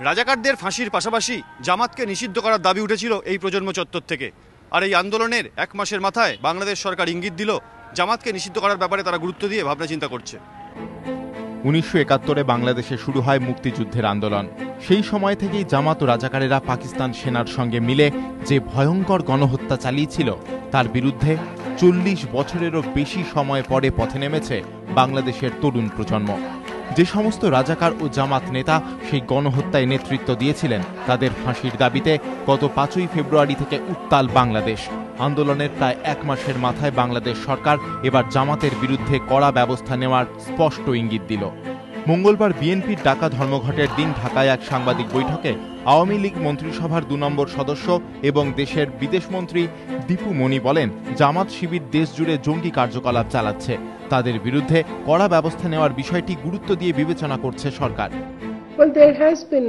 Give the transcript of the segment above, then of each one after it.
রাজাকারদের ফাঁসির পাশাপাশি জামাতকে নিষিদ্ধ করার দাবি উঠেছিল এই প্রজন্ম চত্বর থেকে। আর এই আন্দোলনের এক মাসের মাথায় বাংলাদেশ সরকার ইঙ্গিত দিল জামাতকে নিষিদ্ধ করার ব্যাপারে তারা গুরুত্ব দিয়ে ভাবনা চিন্তা করছে। 1971-এ বাংলাদেশে শুরু হয় মুক্তিযুদ্ধের আন্দোলন। সেই সময় থেকেই জামাত ও রাজাকারেরা পাকিস্তান সেনার সঙ্গে মিলে যে ভয়ঙ্কর গণহত্যা চালিয়েছিল তার বিরুদ্ধে 40 বছরেরও বেশি সময় পরে পথে নেমেছে বাংলাদেশের তরুণ প্রজন্ম। যে সমস্ত রাজাকার ও জামাত নেতা সেই গণহত্যায় নেতৃত্ব দিয়েছিলেন তাদের ফাঁসির দাবিতে গত 5ই ফেব্রুয়ারি থেকে উত্তাল বাংলাদেশ। আন্দোলনের প্রায় এক মাসের মাথায় বাংলাদেশ সরকার এবার জামাতের বিরুদ্ধে কড়া ব্যবস্থা নেওয়ার স্পষ্ট ইঙ্গিত দিল। মঙ্গলবার বিএনপির ডাকা ধর্মঘটের দিন ঢাকায় এক সাংবাদিক বৈঠকে আওয়ামী লীগ মন্ত্রিসভার 2 নম্বর সদস্য এবং দেশের বিদেশমন্ত্রী দীপু মনি বলেন, জামাত শিবির দেশ জুড়ে জঙ্গি কার্যকলাপ চালাচ্ছে, তাদের বিরুদ্ধে কড়া ব্যবস্থা নেওয়ার বিষয়টি গুরুত্ব দিয়ে বিবেচনা করছে সরকার। Well, there has been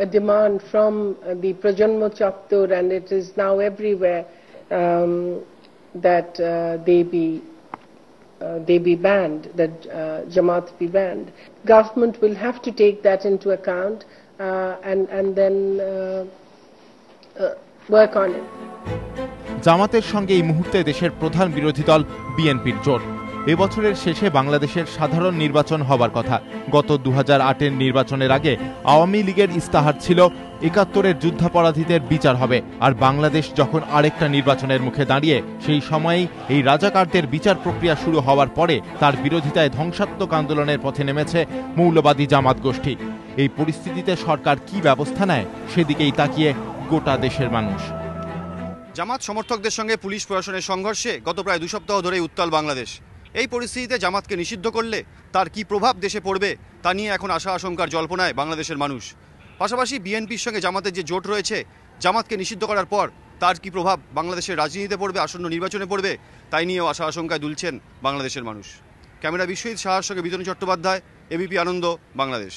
a demand from the Prajanmo Chapter, and it is now everywhere, that they be banned, that Jamaat be banned. Government will have to take that into account and then work on it. জামাতের সঙ্গে এই মুহূর্তে দেশের প্রধান বিরোধী দল বিএনপির জোট। এবছরের শেষে বাংলাদেশের সাধারণ নির্বাচন হবার কথা। গত 2008-এর নির্বাচনের আগে আওয়ামী লীগের ইস্তাহার ছিল 71-এর যুদ্ধাপরাধীদের বিচার হবে, আর বাংলাদেশ যখন আরেকটা নির্বাচনের মুখে দাঁড়িয়ে সেই সময়েই এই রাজাকারদের বিচার প্রক্রিয়া শুরু হওয়ার পরে তার বিরোধিতায় ধ্বংসাত্মক আন্দোলনের পথে নেমেছে মৌলবাদী জামাত গোষ্ঠী। এই পরিস্থিতিতে সরকার কি ব্যবস্থা নেয় সেদিকেই তাকিয়ে গোটা দেশের মানুষ। জামাত সমর্থকদের সঙ্গে পুলিশ প্রশাসনের সংঘর্ষে গত প্রায় 2 সপ্তাহ ধরেই উত্তাল বাংলাদেশ। এই পরিস্থিতিতে জামাতকে নিষিদ্ধ করলে তার কি প্রভাব দেশে পড়বে তা নিয়ে এখন আশা আশঙ্কার জল্পনায় বাংলাদেশের মানুষ। পাশাপাশি বিএনপির সঙ্গে জামাতের যে জোট রয়েছে, জামাতকে নিষিদ্ধ করার পর তার কি প্রভাব বাংলাদেশের রাজনীতিতে পড়বে, আসন্ন নির্বাচনে পড়বে, তাই নিয়েও আশা আশঙ্কায় দুলছেন বাংলাদেশের মানুষ। ক্যামেরা বিশ্বজিৎ সাহার সঙ্গে বিতনু চট্টোপাধ্যায়, এবিপি আনন্দ, বাংলাদেশ।